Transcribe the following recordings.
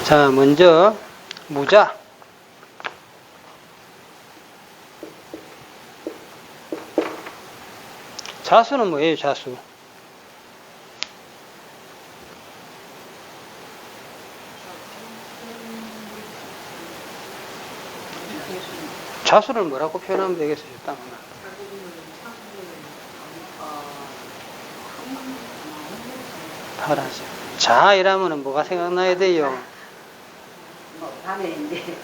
자, 먼저 무자. 자수는 뭐예요, 자수? 자수를 뭐라고 표현하면 되겠어요, 딱. 파란색. 자, 이라면은 뭐가 생각나야 돼요? 밤에 이제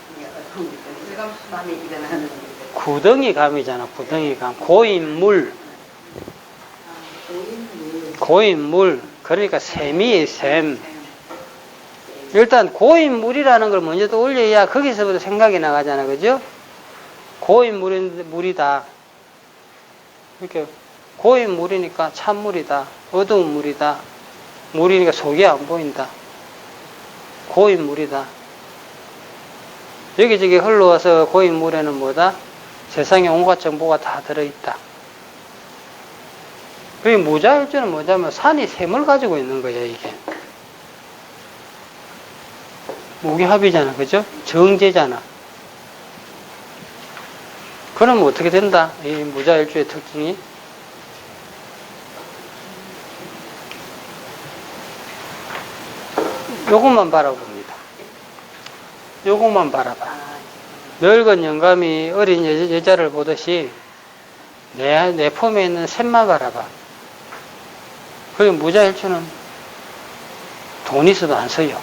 밤에 일어나는 구덩이 감이잖아, 구덩이 감. 고인물. 고인물. 그러니까 샘이에요, 샘. 일단 고인물이라는 걸 먼저 떠올려야 거기서부터 생각이 나가잖아, 그죠? 고인물이다. 이렇게 고인물이니까 찬물이다. 어두운 물이다. 물이니까 속이 안 보인다. 고인물이다. 여기저기 흘러와서 고인물에는 뭐다? 세상에 온갖 정보가 다 들어있다. 그 무자일주는 뭐냐면 산이 샘을 가지고 있는 거예요, 이게. 무기합이잖아, 그죠? 정제잖아. 그러면 어떻게 된다? 이 무자일주의 특징이. 요것만 바라봅니다. 요것만 바라봐. 늙은 영감이 어린 여자를 보듯이 내 품에 있는 샘만 바라봐. 그리고 무자일주는 돈 있어도 안 써요.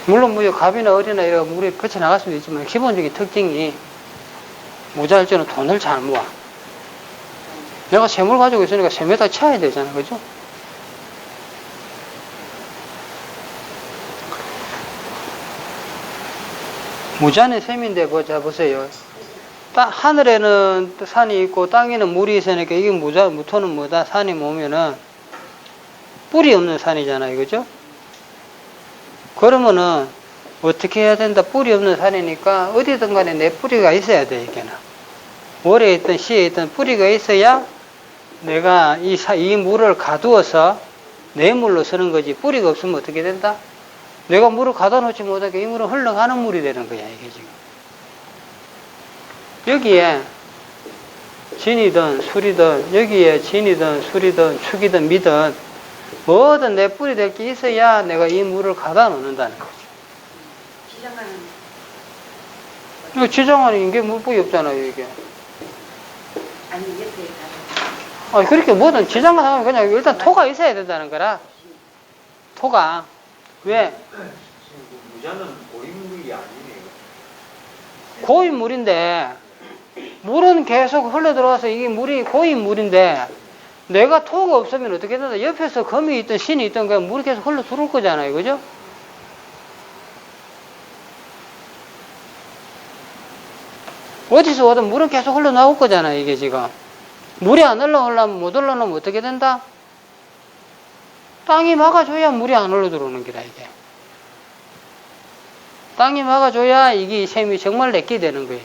물론 뭐 갑이나 어리나 이런 물에 거쳐나갈 수도 있지만 기본적인 특징이 무자일주는 돈을 잘 모아. 내가 샘을 가지고 있으니까 샘에다 쳐야 되잖아, 그죠? 무자는 샘인데 보세요. 하늘에는 산이 있고 땅에는 물이 있으니까 이게 무토는 뭐다? 산이 뭐면은 뿌리 없는 산이잖아요, 그죠? 그러면은 어떻게 해야 된다? 뿌리 없는 산이니까 어디든 간에 내 뿌리가 있어야 돼, 이게는. 월에 있든 시에 있든 뿌리가 있어야 내가 이 물을 가두어서 내 물로 쓰는 거지. 뿌리가 없으면 어떻게 된다? 내가 물을 가둬 놓지 못하게 이 물은 흘러가는 물이 되는 거야, 이게 지금. 여기에 진이든 술이든, 여기에 진이든 술이든 축이든 미든 뭐든 내 뿌리 될 게 있어야 내가 이 물을 가다 놓는다는 거죠. 지장하는. 지장하는 게 물뿌리 없잖아요, 이게. 아니, 옆에 아, 그렇게 뭐든 지장만 하면 그냥 일단 토가 있어야 된다는 거라. 토가. 왜? 무자는 고인물이 아니네요. 고인물인데, 물은 계속 흘러 들어와서 이게 물이 고인물인데, 내가 토가 없으면 어떻게 된다? 옆에서 금이 있든 신이 있든 그냥 물이 계속 흘러 들어올 거잖아요, 그죠? 어디서 오든 물은 계속 흘러 나올 거잖아요, 이게 지금. 물이 안 흘러오려면 못 흘러나오면 어떻게 된다? 땅이 막아줘야 물이 안 흘러 들어오는 기라, 이게. 땅이 막아줘야 이게 샘이 정말 내게 되는 거예요.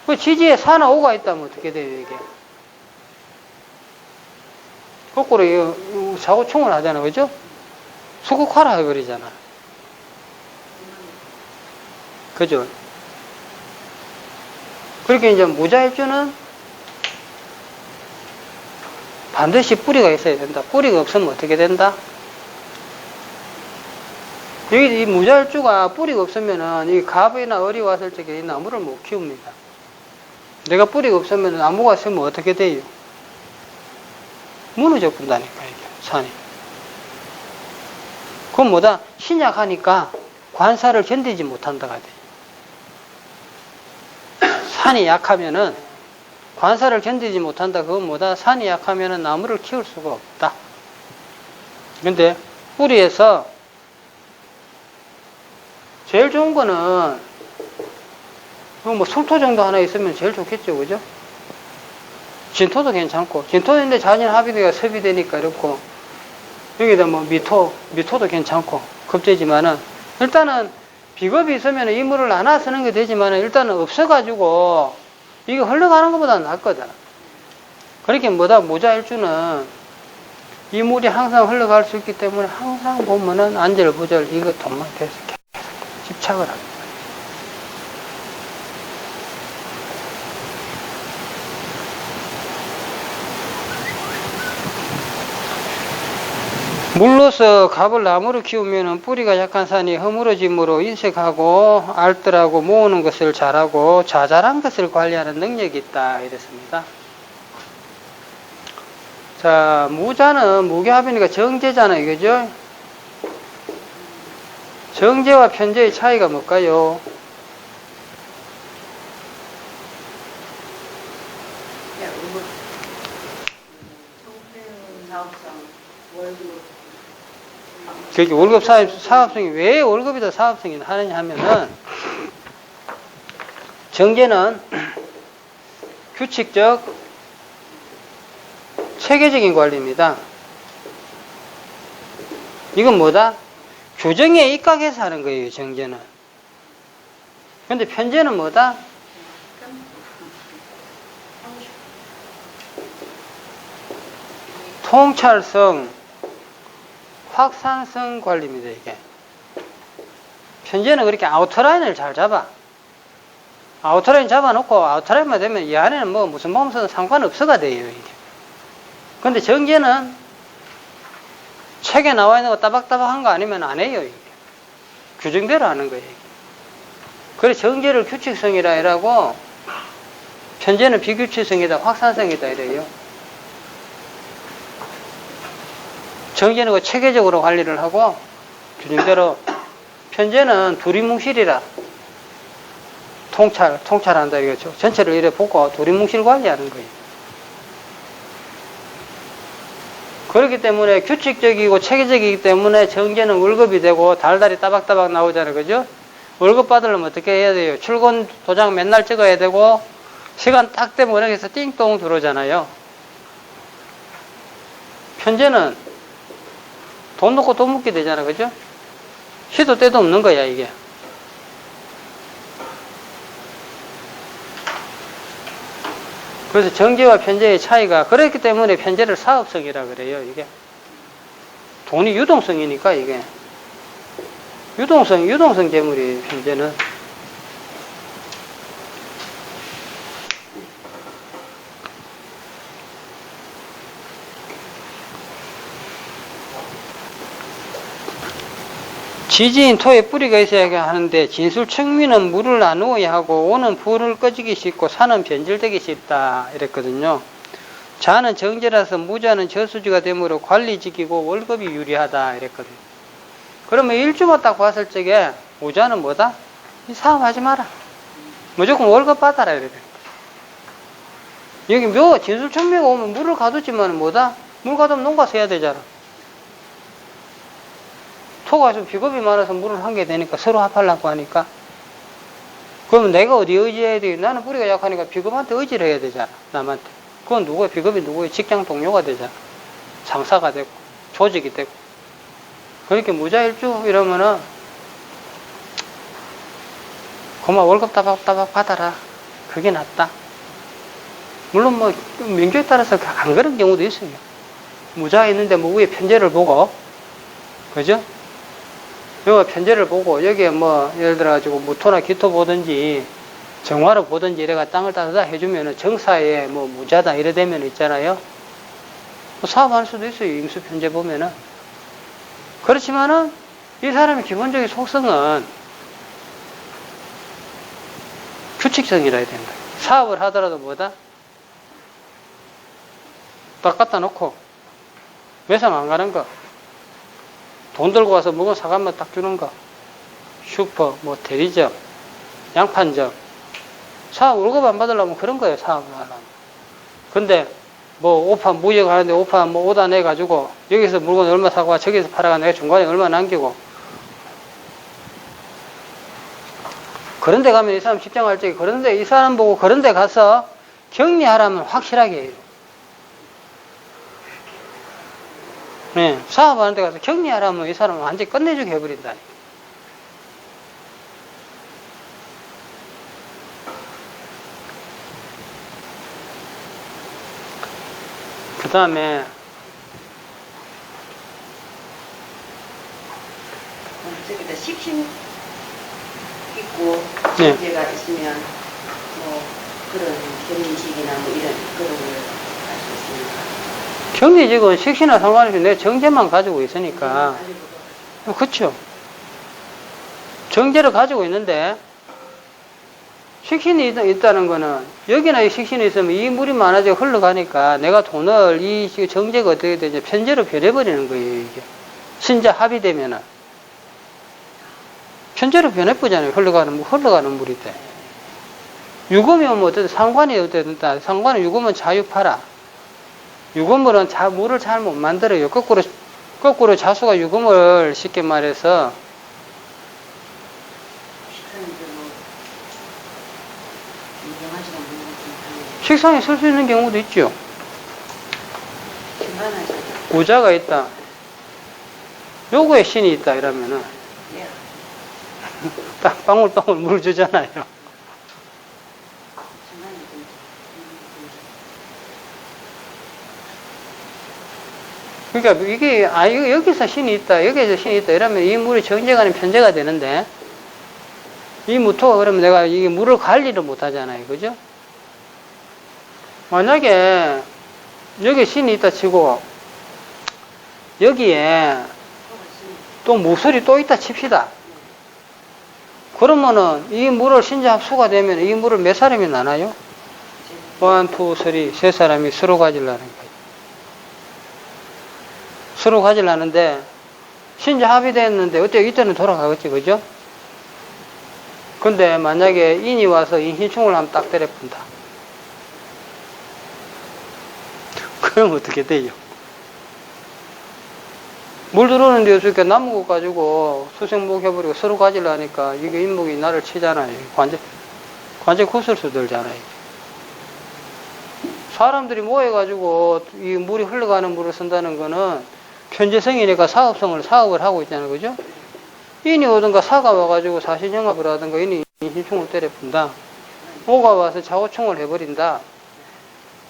그 지지에 산하 오가 있다면 어떻게 돼요, 이게? 거꾸로 이거 사고충을 하잖아, 그죠? 수국화라 해버리잖아. 그죠? 그렇게 이제 무자일주는 반드시 뿌리가 있어야 된다. 뿌리가 없으면 어떻게 된다? 여기 이 무자일주가 뿌리가 없으면은 이 갑이나 을이 왔을 적에 이 나무를 못 키웁니다. 내가 뿌리가 없으면 나무가 있으면 어떻게 돼요? 무너져 본다니까, 이게, 산이. 그건 뭐다? 신약하니까 관사를 견디지 못한다가 돼. 산이 약하면은, 관사를 견디지 못한다. 그건 뭐다? 산이 약하면은 나무를 키울 수가 없다. 근데, 뿌리에서 제일 좋은 거는, 뭐 석토 정도 하나 있으면 제일 좋겠죠, 그죠? 진토도 괜찮고, 진토인데 잔인 합의가 섭이되니까 이렇고, 여기다 뭐 미토도 괜찮고, 급제지만은, 일단은 비겁이 있으면 이 물을 나눠 쓰는 게 되지만은, 일단은 없어가지고, 이거 흘러가는 것보다 낫거든. 그렇게 뭐다, 무자일주는 이 물이 항상 흘러갈 수 있기 때문에 항상 보면은 안절부절 이거 돈만 계속 집착을 합니다. 물로서 갑을 나무로 키우면 뿌리가 약한 산이 허물어짐으로 인색하고 알뜰하고 모으는 것을 잘하고 자잘한 것을 관리하는 능력이 있다 이랬습니다. 자, 무자는 무게합이니까 정제잖아요, 그죠? 정제와 편제의 차이가 뭘까요? 그게 월급 사업성이 왜 월급이다 사업성이 하느냐 하면은 정제는 규칙적 체계적인 관리입니다. 이건 뭐다? 규정에 입각해서 하는 거예요, 정제는. 근데 편제는 뭐다? 통찰성, 확산성 관리입니다, 이게. 편제는 그렇게 아우터라인을 잘 잡아. 아우터라인 잡아놓고 아우터라인만 되면 이 안에는 뭐 무슨 몸은 상관없어가 돼요, 이게. 근데 정제는 책에 나와 있는 거 따박따박 한 거 아니면 안 해요, 이게. 규정대로 하는 거예요, 이게. 그래서 정제를 규칙성이라 이라고 편제는 비규칙성이다, 확산성이다 이래요. 정제는 그 체계적으로 관리를 하고 규정대로 편제는 두리뭉실이라 통찰한다 이거죠. 전체를 이래 보고 두리뭉실 관리하는 거예요. 그렇기 때문에 규칙적이고 체계적이기 때문에 정제는 월급이 되고 달달이 따박따박 나오잖아요. 그죠? 월급 받으려면 어떻게 해야 돼요? 출근 도장 맨날 찍어야 되고 시간 딱 되면 은행에서 띵동 들어오잖아요. 편제는 돈 넣고 돈 묻게 되잖아, 그죠? 시도 때도 없는 거야, 이게. 그래서 정제와 편제의 차이가, 그렇기 때문에 편제를 사업성이라 그래요, 이게. 돈이 유동성이니까, 이게. 유동성 재물이에요, 편제는. 지지인 토에 뿌리가 있어야 하는데 진술청미는 물을 나누어야 하고 오는 불을 꺼지기 쉽고 산은 변질되기 쉽다 이랬거든요. 자는 정제라서 무자는 저수지가 되므로 관리지키고 월급이 유리하다 이랬거든요. 그러면 일주만 딱 봤을 적에 무자는 뭐다? 이 사업하지 마라. 무조건 월급 받아라 이래. 여기 진술청미가 오면 물을 가뒀지만 뭐다? 물 가두면 농가 써야 되잖아. 토가 좀 비겁이 많아서 물을 한 게 되니까 서로 합하려고 하니까. 그러면 내가 어디 의지해야 돼? 나는 뿌리가 약하니까 비겁한테 의지를 해야 되잖아. 남한테. 그건 누구야? 비겁이 누구야? 직장 동료가 되잖아. 상사가 되고, 조직이 되고. 그렇게 무자일주 이러면은, 그만 월급 따박따박 받아라. 그게 낫다. 물론 뭐, 민족에 따라서 안 그런 경우도 있어요. 무자가 있는데 뭐 위에 편제를 보고, 그죠? 여기 편제를 보고 여기에 뭐 예를 들어 가지고 무토나 기토 보든지 정화로 보든지 이래가 땅을 따다 해주면은 정사에 뭐 무자다 이래 되면 있잖아요. 뭐 사업할 수도 있어요. 임수 편제 보면은. 그렇지만은 이 사람의 기본적인 속성은 규칙성이라 해야 된다. 사업을 하더라도 뭐다? 딱 갖다 놓고 매상 안 가는 거. 돈 들고 와서 물건 사가면 딱 주는 거. 슈퍼, 뭐 대리점, 양판점. 사업 월급 안 받으려면 그런 거예요, 사업을 하려면. 근데 뭐 오판 무역 하는데 오판 뭐 오다 내가지고 여기서 물건 얼마 사고 와 저기서 팔아가 내가 중간에 얼마 남기고. 그런데 가면 이 사람 직장 갈 적에 그런데 이 사람 보고 그런데 가서 격리하라면 확실하게 해요. 네, 사업하는 데 가서 격리하라면 이 사람은 완전히 끝내주게 해버린다. 그 다음에 저기다 식신 있고 네. 문제가 있으면 뭐 그런 결혼식이나 뭐 이런 그런 걸 할 수 있으니까. 경리직은 식시나 상관없이 내 정제만 가지고 있으니까. 그렇죠. 정제를 가지고 있는데 식신이 있다는 거는 여기나 이 식신이 있으면 이 물이 많아져 흘러가니까 내가 돈을 이 정제가 어떻게 되냐 편제로 변해버리는 거예요. 이게 신자 합의되면은 편제로 변해버리잖아요. 흘러가는 물이 돼. 유금이면 뭐 어쨌든 상관이 어쨌든 상관은 유금은 자유파라. 유금물은 물을 잘 못 만들어요. 거꾸로 자수가 유금을 쉽게 말해서 식상에 쓸 수 있는 경우도 있죠. 구자가 있다. 요거에 신이 있다 이러면은 딱 방울방울 물 주잖아요. 그러니까 이게 여기서 신이 있다 여기서 신이 있다 이러면 이 물이 정제가는 편제가 되는데 이 무토가 그러면 내가 이 물을 관리를 못 하잖아요. 그죠? 만약에 여기 신이 있다 치고 여기에 또 무술이 또 있다 칩시다. 그러면은 이 물을 신자 합수가 되면 이 물을 몇 사람이 나눠요? 1, 2, 3, 세 사람이 서로 가지려는 거예요. 서로 가지려는데 신자 합의됐는데 어째 이때는 돌아가겠지. 그죠? 근데 만약에 인이 와서 인신충을 하면 딱 때려본다. 그럼 어떻게 돼요? 물 들어오는데 어떻게 남은 거 가지고 수생목 해버리고 서로 가지려니까 이게 인목이 나를 치잖아요. 관제 구설수 들잖아요. 사람들이 모여가지고 이 물이 흘러가는 물을 쓴다는 거는 편제성이니까 사업을 하고 있잖아요. 그죠? 인이 오든가 사가 와가지고 사신영합을 하든가 인이 인신충을 때려본다. 오가 와서 자호충을 해버린다.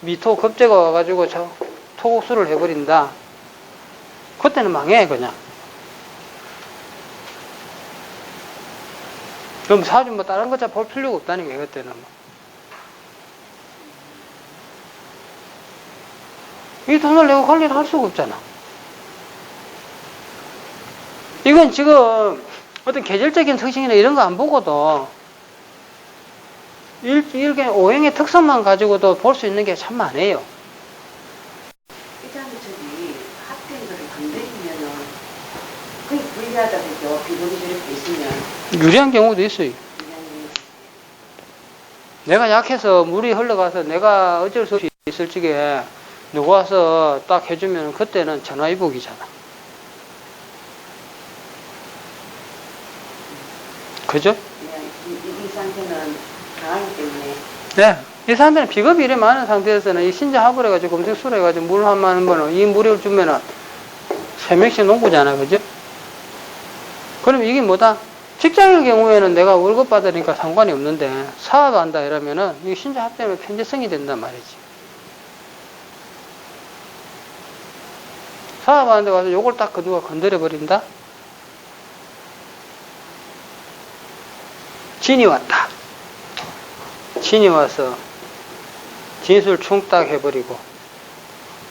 미토 급제가 와가지고 토국수를 해버린다. 그때는 망해 그냥. 그럼 사주 뭐 다른 거 잘 볼 필요가 없다는 게 그때는. 이 돈을 내고 관리를 할 수가 없잖아. 이건 지금 어떤 계절적인 특징이나 이런 거 안 보고도 일개 오행의 특성만 가지고도 볼 수 있는 게 참 많아요. 일단 저기 합된 거를 건드리면은 그게 불리하다 그죠? 비번이 저렇게 있으면 유리한 경우도 있어요. 내가 약해서 물이 흘러가서 내가 어쩔 수 없이 있을 적에 누구 와서 딱 해주면 그때는 전화위복이잖아. 그죠? 이 상태는 강하기 때문에. 네. 이 상태는 비겁이 이래 많은 상태에서는 이 신자 합을 해가지고 검색수로 해가지고 물 한 많은 거는 이 물을 주면은 3명씩 농구잖아. 그죠? 그럼 이게 뭐다? 직장의 경우에는 내가 월급 받으니까 상관이 없는데 사업한다 이러면은 이 신자 합 때문에 편제성이 된단 말이지. 사업하는데 와서 요걸 딱 누가 건드려버린다? 진이 왔다. 진이 와서 진술 충딱 해버리고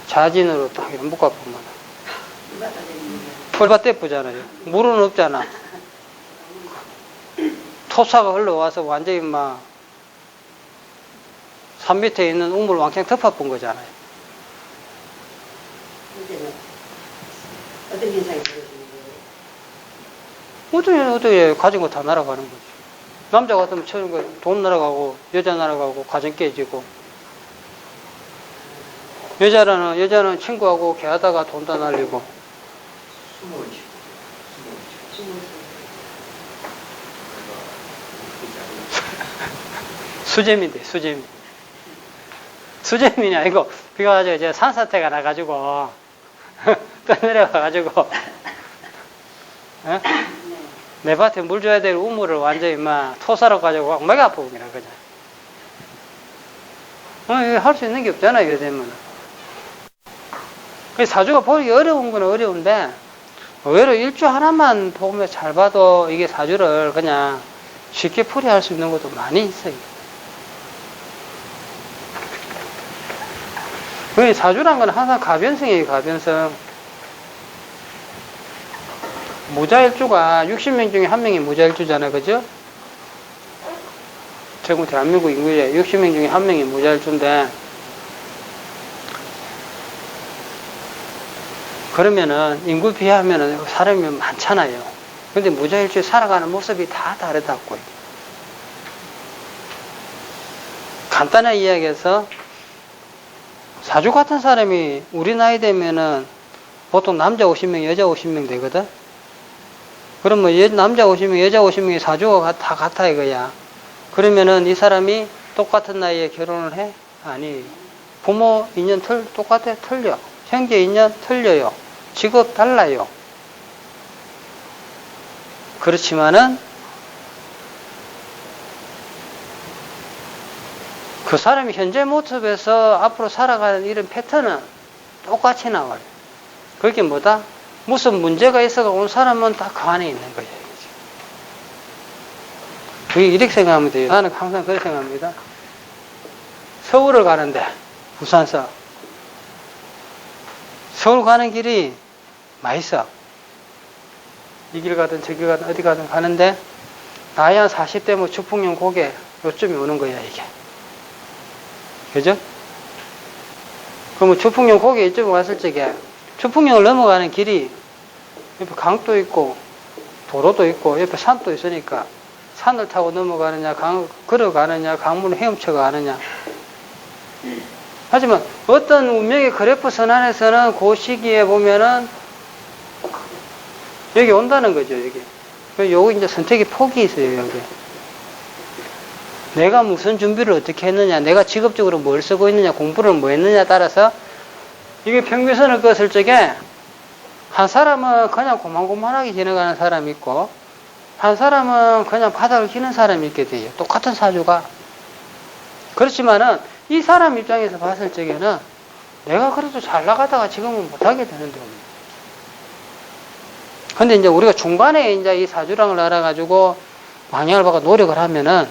자진으로 딱 이렇게 묶어보면 펄밭 떼쁘잖아요. 물은 없잖아. 토사가 흘러와서 완전히 막 산 밑에 있는 우물 왕창 덮어본 거잖아요. 문제는 어떤 현상이 벌어지는 거예요? 어떻게 가진 거 다 날아가는 거지. 남자 같으면 처럼 돈 날아가고 여자 날아가고 가정 깨지고, 여자는 친구하고 걔하다가 돈 다 날리고. 수재민인데 수재민. 수재민이 아니고 그래가지고 이제 산사태가 나가지고 떠내려가가지고 어? 내 밭에 물 줘야 될 우물을 완전히 막 토사로 가지고 막 아프고 그냥 할 수 있는 게 없잖아요. 이래 되면. 그래서 사주가 보기 어려운 건 어려운데 의외로 일주 하나만 보면 잘 봐도 이게 사주를 그냥 쉽게 풀이할 수 있는 것도 많이 있어요. 그 사주란 건 항상 가변성이에요, 가변성. 무자일주가 60명 중에 1명이 무자일주잖아요, 그죠? 지금 대한민국 인구의 60명 중에 1명이 무자일주인데, 그러면은 인구 비하면은 사람이 많잖아요. 근데 무자일주에 살아가는 모습이 다 다르다고. 간단하게 이야기해서 사주 같은 사람이 우리 나이 되면은 보통 남자 50명, 여자 50명 되거든? 그러면 남자 50명, 여자 50명이 사주가 다 같아 이거야. 그러면은 이 사람이 똑같은 나이에 결혼을 해? 아니. 부모 인연 똑같아? 틀려. 형제 인연 틀려요. 직업 달라요. 그렇지만은 그 사람이 현재 모습에서 앞으로 살아가는 이런 패턴은 똑같이 나와요. 그게 뭐다? 무슨 문제가 있어가 온 사람은 다 그 안에 있는 거예요. 그게 이렇게 생각하면 돼요. 나는 항상 그렇게 생각합니다. 서울을 가는데, 부산서. 서울 가는 길이 맛있어. 이 길 가든 저 길 가든 어디 가든 가는데, 나이 한 40대 뭐 주풍령 고개 요쯤에 오는 거야, 이게. 그죠? 그러면 주풍령 고개 이쪽에 왔을 적에, 주풍령을 넘어가는 길이 옆에 강도 있고, 도로도 있고, 옆에 산도 있으니까, 산을 타고 넘어가느냐, 걸어가느냐, 강물을 헤엄쳐 가느냐. 하지만 어떤 운명의 그래프 선안에서는 그 시기에 보면은 여기 온다는 거죠, 여기. 요거 이제 선택의 폭이 있어요, 여기. 내가 무슨 준비를 어떻게 했느냐, 내가 직업적으로 뭘 쓰고 있느냐, 공부를 뭐 했느냐에 따라서 이게 평균선을 껐을 적에 한 사람은 그냥 고만고만하게 지나가는 사람이 있고 한 사람은 그냥 바닥을 기는 사람이 있게 돼요. 똑같은 사주가. 그렇지만은 이 사람 입장에서 봤을 적에는 내가 그래도 잘 나가다가 지금은 못하게 되는데. 근데 이제 우리가 중간에 이제 이 사주랑을 알아가지고 방향을 바꿔 노력을 하면은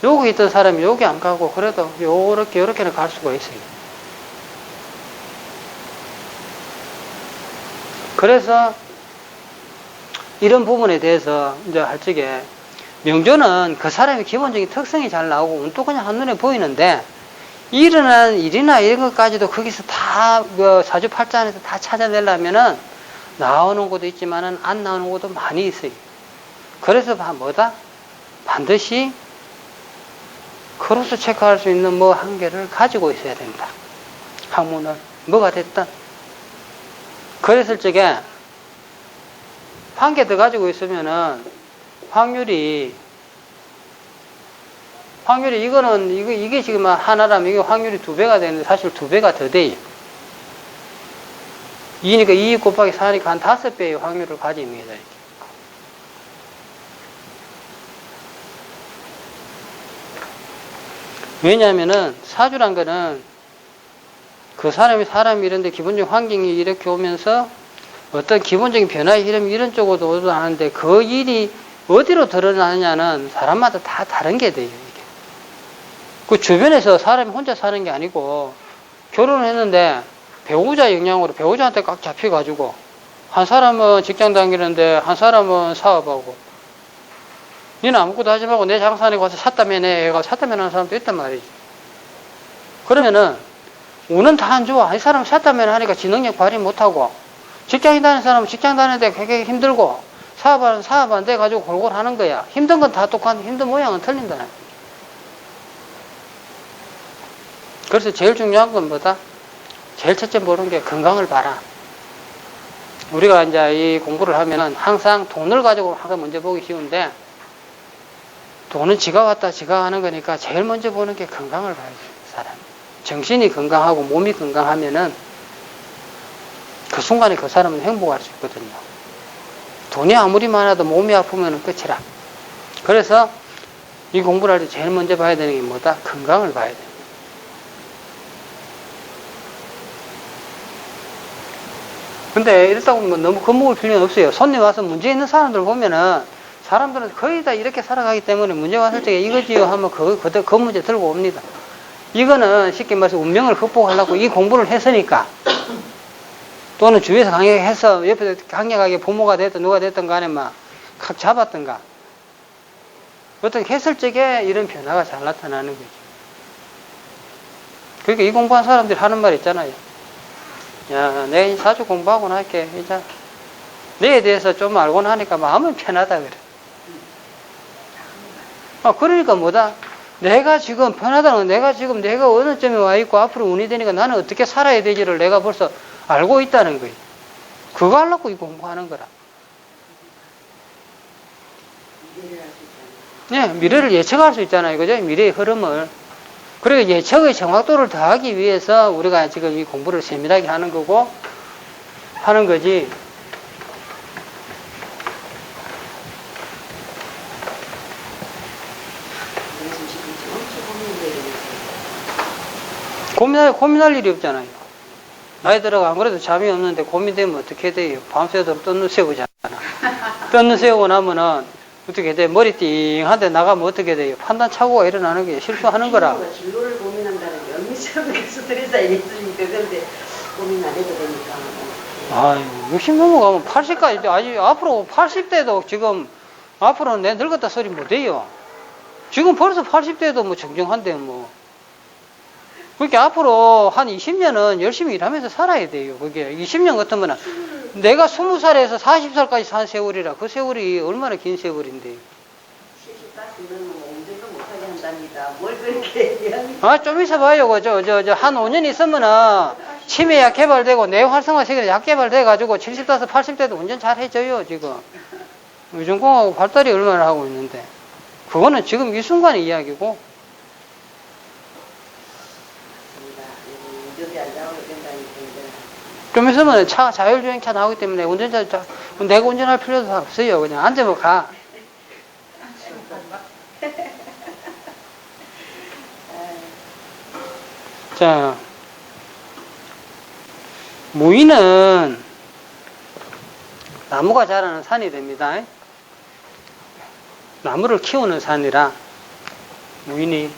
여기 있던 사람이 여기 안 가고 그래도 요렇게는 갈 수가 있어요. 그래서 이런 부분에 대해서 이제 할 적에 명조는 그 사람의 기본적인 특성이 잘 나오고 운도 그냥 한눈에 보이는데 일어난 일이나 이런 것까지도 거기서 다 사주팔자안에서 다 찾아내려면은 나오는 것도 있지만은 안 나오는 것도 많이 있어요. 그래서 뭐다? 반드시 크로스 체크할 수 있는 뭐 한계를 가지고 있어야 된다. 학문을 뭐가 됐든. 그랬을 적에 한 개 더 가지고 있으면은 확률이 이게 지금 하나라면 이게 확률이 2배가 되는데 사실 2배가 더 돼요. 2니까 2 곱하기 4니까 한 5배의 확률을 가집니다. 이렇게. 왜냐하면은 사주란 거는 그 사람이 이런데 기본적인 환경이 이렇게 오면서 어떤 기본적인 변화의 흐름이 이런 쪽으로 오도 하는데 그 일이 어디로 드러나느냐는 사람마다 다 다른 게 돼요. 이게. 그 주변에서 사람이 혼자 사는 게 아니고 결혼을 했는데 배우자 영향으로 배우자한테 꽉 잡혀가지고 한 사람은 직장 다니는데 한 사람은 사업하고 니는 아무것도 하지 말고 내 장사하니까 와서 샀다며 해가 샀다며 하는 사람도 있단 말이지. 그러면은 운은 다 안 좋아. 이 사람은 샀다며 하니까 지능력 발휘 못하고 직장인 다니는 사람은 직장 다니는데 되게 힘들고 사업하는 사업 돼 가지고 골골 하는 거야. 힘든 건 다 똑같은데 힘든 모양은 틀린다. 그래서 제일 중요한 건 뭐다? 제일 첫째 모르는 게 건강을 봐라. 우리가 이제 이 공부를 하면은 항상 돈을 가지고 항상 먼저 보기 쉬운데 돈은 지가 왔다 지가 하는 거니까 제일 먼저 보는 게 건강을 봐야지, 사람. 정신이 건강하고 몸이 건강하면은 그 순간에 그 사람은 행복할 수 있거든요. 돈이 아무리 많아도 몸이 아프면 끝이라. 그래서 이 공부를 할 때 제일 먼저 봐야 되는 게 뭐다? 건강을 봐야 돼. 근데 이렇다고 뭐 너무 겁먹을 필요는 없어요. 손님 와서 문제 있는 사람들 보면은 사람들은 거의 다 이렇게 살아가기 때문에 문제 왔을 때 이거지요 하면 그 문제 들고 옵니다. 이거는 쉽게 말해서 운명을 극복하려고 이 공부를 했으니까, 또는 주위에서 강력해서 옆에서 강력하게 부모가 됐든 누가 됐든 간에 막 각 잡았던가 어떻게 했을 적에 이런 변화가 잘 나타나는 거죠. 그러니까 이 공부한 사람들이 하는 말 있잖아요. 야, 내가 자주 공부하고 나니까 이제 내에 대해서 좀 알고 나니까 마음은 편하다 그래. 그러니까 뭐다? 내가 지금 편하다는 건 내가 어느 점에 와 있고 앞으로 운이 되니까 나는 어떻게 살아야 되지를 내가 벌써 알고 있다는 거예요. 그거 하려고 이 공부하는 거라. 미래를 할 수 있잖아요. 네, 미래를 예측할 수 있잖아요. 그죠? 미래의 흐름을. 그리고 예측의 정확도를 더하기 위해서 우리가 지금 이 공부를 세밀하게 하는 거고, 하는 거지. 그래서 지금 엄청 고민되는 고민할 일이 없잖아요. 나이 들어가 안 그래도 잠이 없는데 고민되면 어떻게 돼요? 밤새도록 떴는 새우잖아. 떴는 새우고 나면은 어떻게 돼? 머리 띵한데 나가면 어떻게 돼요? 판단 착오가 일어나는 게 실수하는 거라. 진로를 고민한다는 게 엄밀스럽게 계속 들여서 있으니까 그런데 고민 안 해도 되니까. 아유, 60 넘어가면 80까지, 아직 앞으로 80대도 지금, 앞으로는 내 늙었다 소리 못 해요. 지금 벌써 80대도 뭐 정정한데 뭐. 그렇게 앞으로 한 20년은 열심히 일하면서 살아야 돼요. 그게 20년 같으면은 내가 20살에서 40살까지 산 세월이라 그 세월이 얼마나 긴 세월인데. 70까지는 운전도 못하게 한답니다. 뭘 그렇게 얘기합니까? 좀 있어봐요. 한 5년 있으면은 치매약 개발되고 뇌 활성화 세계로 약 개발돼가지고 75, 80대도 운전 잘 해줘요, 지금. 의존공하고 발달이 얼마나 하고 있는데. 그거는 지금 이 순간의 이야기고. 운전이 안 나오게 된다니까 이제. 좀 있으면 자율주행차 나오기 때문에 내가 운전할 필요도 없어요. 그냥 앉으면 가. 자, 무의는 나무가 자라는 산이 됩니다. 나무를 키우는 산이라 무의니